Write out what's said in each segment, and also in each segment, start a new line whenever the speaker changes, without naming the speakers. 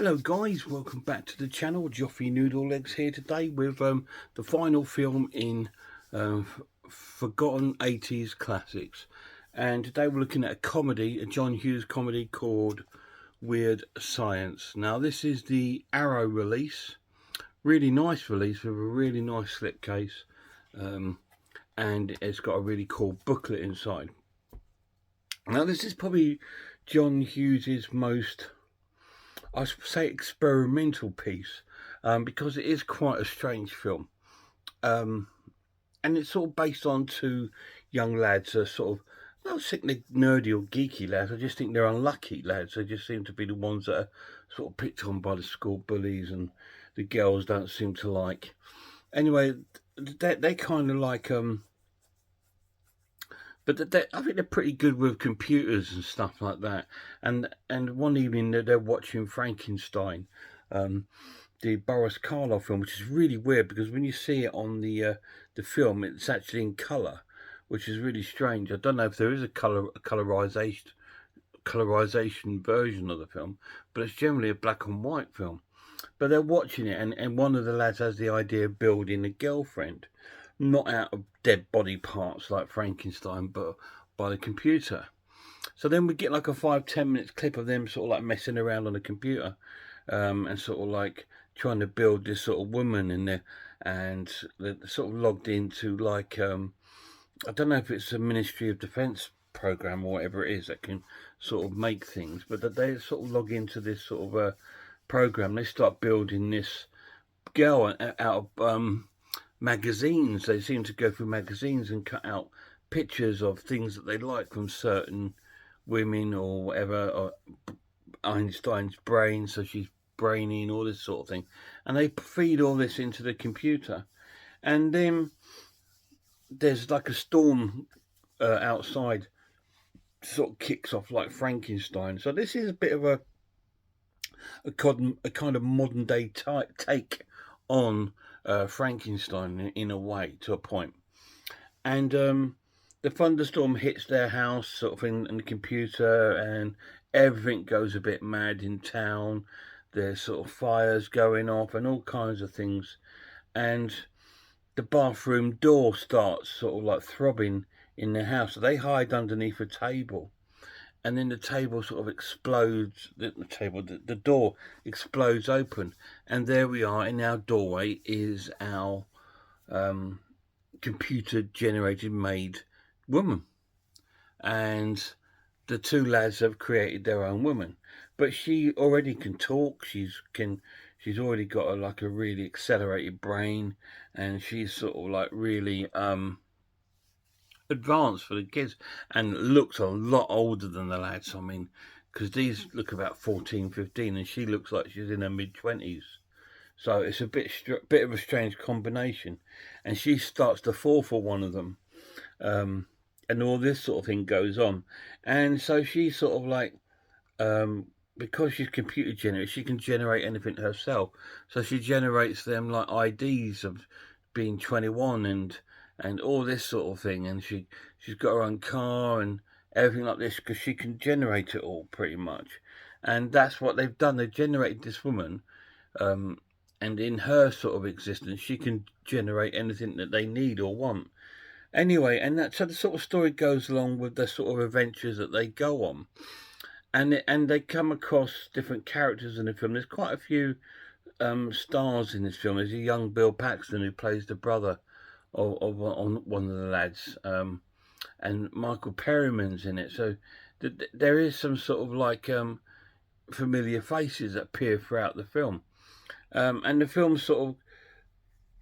Hello guys, welcome back to the channel. Joffy Noodle Legs here today with the final film in Forgotten 80s Classics. And today we're looking at a comedy, a John Hughes comedy called Weird Science. Now this is the Arrow release, really nice release with a really nice slipcase, and it's got a really cool booklet inside. Now this is probably John Hughes's most, I say, experimental piece, because it is quite a strange film, and it's sort of based on two young lads, sort of, I don't think they're nerdy or geeky lads, I just think they're unlucky lads. They just seem to be the ones that are sort of picked on by the school bullies and the girls don't seem to like. Anyway, they kind of like, but I think they're pretty good with computers and stuff like that. And one evening they're watching Frankenstein, the Boris Karloff film, which is really weird because when you see it on the film, it's actually in colour, which is really strange. I don't know if there is a colorization version of the film, but it's generally a black and white film. But they're watching it, and one of the lads has the idea of building a girlfriend, not out of dead body parts like Frankenstein, but by the computer. So then we get like a 5-10 minutes clip of them sort of like messing around on the computer, and sort of like trying to build this sort of woman in there, and they're sort of logged into like, I don't know if it's a Ministry of Defence program or whatever it is that can sort of make things, but that they sort of log into this sort of program. They start building this girl out of magazines. They seem to go through magazines and cut out pictures of things that they like from certain women or whatever, or Einstein's brain, so she's brainy and all this sort of thing, and they feed all this into the computer. And then there's like a storm outside, sort of kicks off like Frankenstein. So this is a bit of a kind of modern day take on Frankenstein in a way, to a point. And the thunderstorm hits their house sort of in the computer, and everything goes a bit mad in town. There's sort of fires going off and all kinds of things, and the bathroom door starts sort of like throbbing in their house. So they hide underneath a table, and then the table sort of explodes. The door explodes open, and there we are. In our doorway is our computer generated made woman, and the two lads have created their own woman, but she already can talk. She's already got a really accelerated brain, and she's sort of like really advanced for the kids, and looks a lot older than the lads. I mean, because these look about 14, 15, and she looks like she's in her mid-20s. So it's a bit of a strange combination, and she starts to fall for one of them, and all this sort of thing goes on. And so she's sort of like, because she's computer generated, she can generate anything herself. So she generates them like IDs of being 21 and all this sort of thing, and she's got her own car and everything like this, because she can generate it all pretty much. And that's what they've done. They've generated this woman, and in her sort of existence, she can generate anything that they need or want. Anyway, and that's so the sort of story goes along with the sort of adventures that they go on, and they come across different characters in the film. There's quite a few stars in this film. There's a young Bill Paxton who plays the brother of one of the lads, and Michael Perryman's in it. So there is some sort of like familiar faces that appear throughout the film, and the film sort of,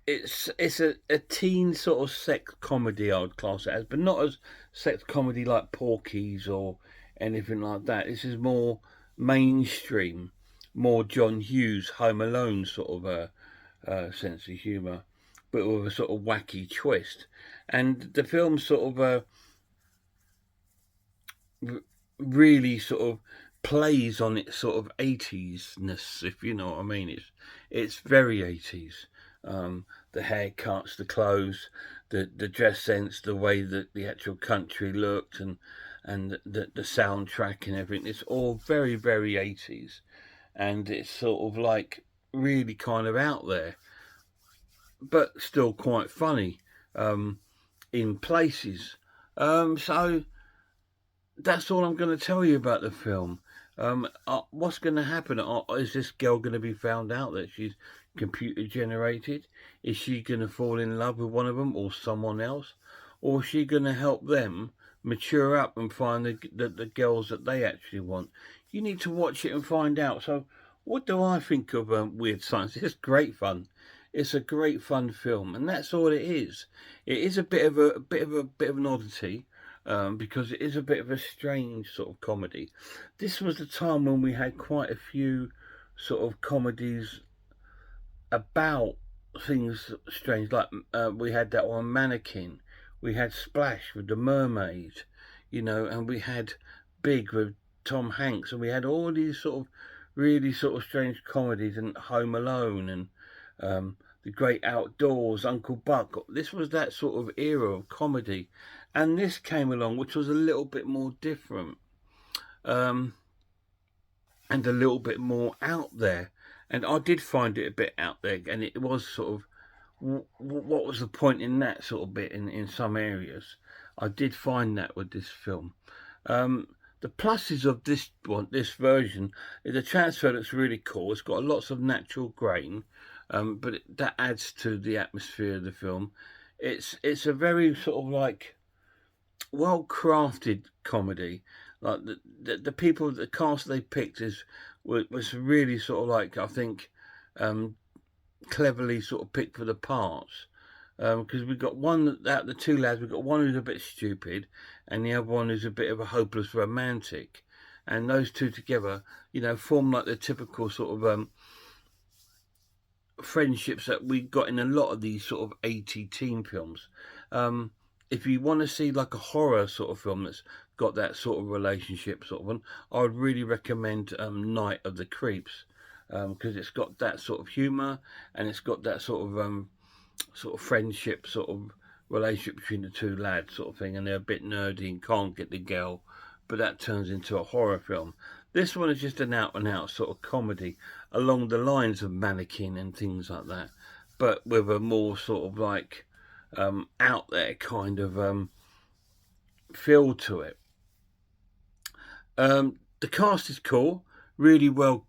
it's a teen sort of sex comedy, I would class it as, but not as sex comedy like Porky's or anything like that. This is more mainstream, more John Hughes Home Alone sort of sense of humour, but with a sort of wacky twist. And the film sort of really sort of plays on its sort of 80s-ness, if you know what I mean. It's very 80s. The haircuts, the clothes, the dress sense, the way that the actual country looked, and the soundtrack and everything. It's all very, very 80s. and it's sort of like really kind of out there, but still quite funny in places. So that's all I'm going to tell you about the film. What's going to happen? Is this girl going to be found out that she's computer generated? Is she going to fall in love with one of them or someone else? Or is she going to help them mature up and find the girls that they actually want? You need to watch it and find out. So, what do I think of Weird Science? It's great fun. It's a great fun film, and that's all it is. It is a bit of an oddity, because it is a bit of a strange sort of comedy. This was the time when we had quite a few sort of comedies about things strange, like we had that one Mannequin, we had Splash with the mermaid, and we had Big with Tom Hanks, and we had all these sort of really sort of strange comedies, and Home Alone, and The Great Outdoors, Uncle Buck. This was that sort of era of comedy, and this came along, which was a little bit more different, and a little bit more out there. And I did find it a bit out there, and it was sort of, what was the point in that sort of bit in some areas? I did find that with this film. The pluses of this version is the transfer looks really cool. It's got lots of natural grain, but that adds to the atmosphere of the film. It's a very sort of like well crafted comedy. Like the people, the cast they picked was really sort of like, I think, cleverly sort of picked for the parts. Because we've got one out of the two lads, we've got one who's a bit stupid, and the other one who's a bit of a hopeless romantic, and those two together, form like the typical sort of friendships that we got in a lot of these sort of 80 teen films. If you want to see like a horror sort of film that's got that sort of relationship sort of one, I would really recommend Night of the Creeps, because it's got that sort of humour, and it's got that sort of friendship sort of relationship between the two lads sort of thing, and they're a bit nerdy and can't get the girl, but that turns into a horror film. This one is just an out and out sort of comedy along the lines of Mannequin and things like that, but with a more sort of like out there kind of feel to it. The cast is cool, really well,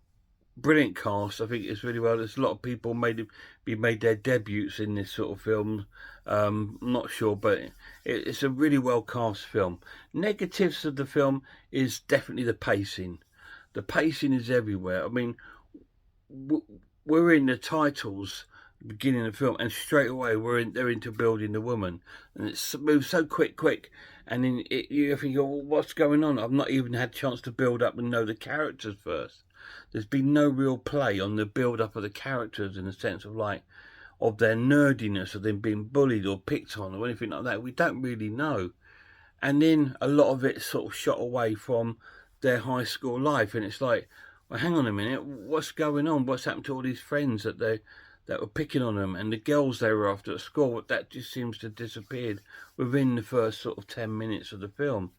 brilliant cast. I think it's really well. There's a lot of people made their debuts in this sort of film. I'm not sure, but it's a really well cast film. Negatives of the film is definitely the pacing. The pacing is everywhere. I mean, we're in the titles, beginning of the film, and straight away they're into building the woman, and it moves so quick, and then you think, oh, what's going on? I've not even had a chance to build up and know the characters first. There's been no real play on the build up of the characters in the sense of like of their nerdiness, of them being bullied or picked on or anything like that. We don't really know, and then a lot of it's sort of shot away from their high school life, and it's like, well, hang on a minute, what's going on? What's happened to all these friends that were picking on them, and the girls they were after at school? That just seems to have disappeared within the first sort of 10 minutes of the film,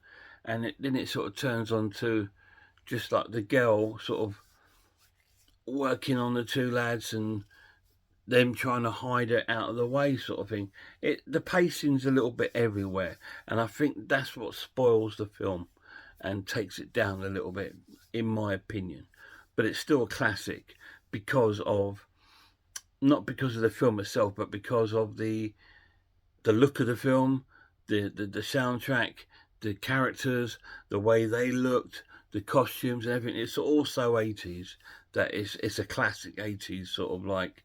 and then it sort of turns on to just like the girl sort of working on the two lads and them trying to hide it out of the way sort of thing. The pacing's a little bit everywhere, and I think that's what spoils the film and takes it down a little bit, in my opinion. But it's still a classic because of, not because of the film itself, but because of the look of the film, the soundtrack, the characters, the way they looked, the costumes and everything. It's also 80s. It's a classic 80s sort of like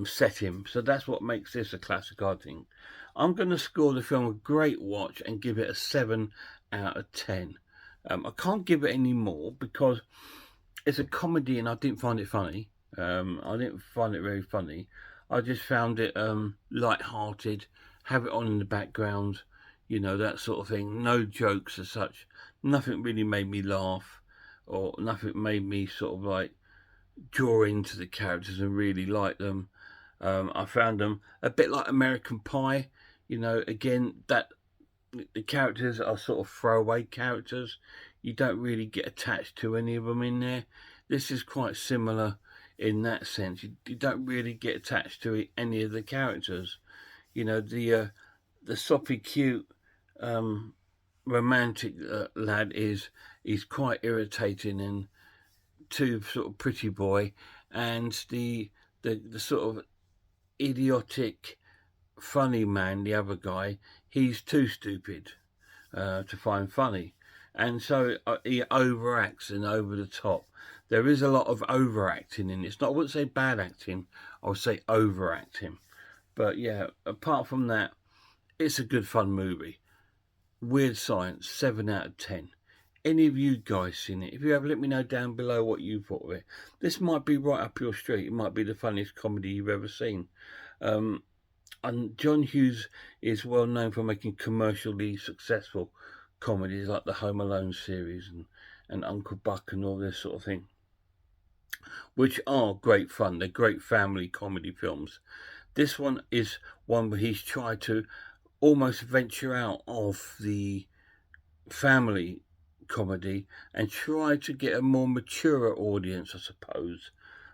setting. So that's what makes this a classic, I think. I'm going to score the film a great watch and give it a 7 out of 10. I can't give it any more because it's a comedy and I didn't find it funny. I didn't find it very funny. I just found it light-hearted, have it on in the background, that sort of thing. No jokes as such. Nothing really made me laugh, or nothing made me sort of like draw into the characters and really like them. I found them a bit like American Pie. Again, that the characters are sort of throwaway characters. You don't really get attached to any of them in there. this is quite similar in that sense. You don't really get attached to any of the characters. You know, the soppy cute romantic lad is quite irritating and too sort of pretty boy, and the sort of idiotic funny man, the other guy, he's too stupid to find funny, and so he overacts and over the top. There is a lot of overacting in it. It's not, I wouldn't say bad acting, I would say overacting. But yeah, apart from that, it's a good fun movie. Weird Science, 7 out of 10. Any of you guys seen it? If you have, let me know down below what you thought of it. This might be right up your street. It might be the funniest comedy you've ever seen. And John Hughes is well known for making commercially successful comedies like the Home Alone series and Uncle Buck and all this sort of thing, which are great fun. They're great family comedy films. This one is one where he's tried to almost venture out of the family comedy and try to get a more mature audience, I suppose.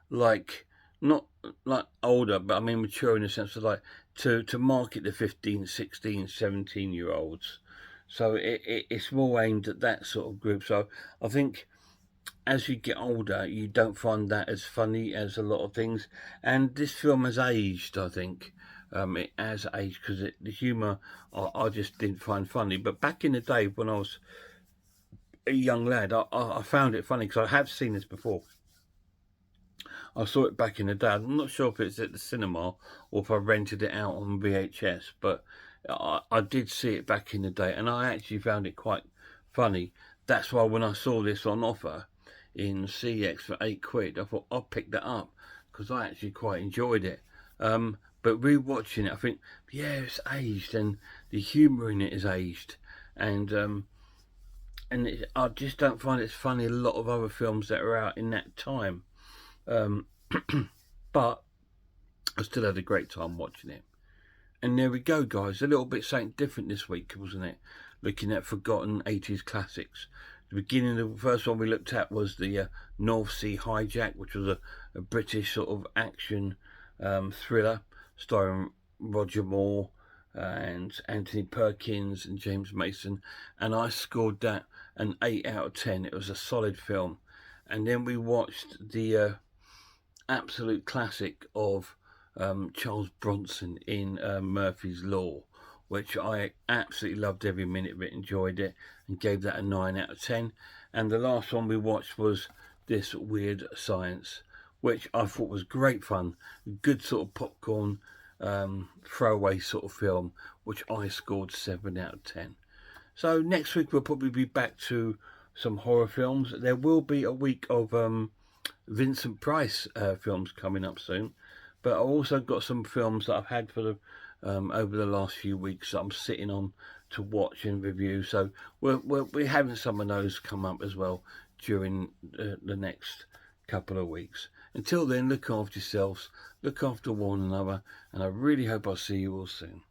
Like, not like older, but I mean mature in the sense of like to market the 15, 16, 17-year-olds. So it's more aimed at that sort of group. So I think as you get older, you don't find that as funny as a lot of things. And this film has aged, I think. It has aged because the humour I just didn't find funny. But back in the day when I was a young lad, I found it funny because I have seen this before. I saw it back in the day. I'm not sure if it's at the cinema or if I rented it out on VHS, but I did see it back in the day and I actually found it quite funny. That's why when I saw this on offer in CX for £8, I thought I'll pick that up because I actually quite enjoyed it. But rewatching it, I think, yeah, it's aged and the humour in it is aged, and I just don't find it funny a lot of other films that are out in that time. But I still had a great time watching it. And there we go, guys. A little bit something different this week, wasn't it? Looking at forgotten 80s classics. The beginning of the first one we looked at was the North Sea Hijack, which was a British sort of action thriller starring Roger Moore and Anthony Perkins and James Mason. And I scored that an 8 out of 10. It was a solid film. And then we watched the absolute classic of Charles Bronson in Murphy's Law, which I absolutely loved every minute of it, enjoyed it, and gave that a 9 out of 10. And the last one we watched was this Weird Science, which I thought was great fun, good sort of popcorn throwaway sort of film, which I scored 7 out of 10. So next week we'll probably be back to some horror films. There will be a week of Vincent Price films coming up soon, but I also got some films that I've had for the over the last few weeks that I'm sitting on to watch and review. So we're having some of those come up as well during the next couple of weeks. Until then, look after yourselves, look after one another, and I really hope I'll see you all soon.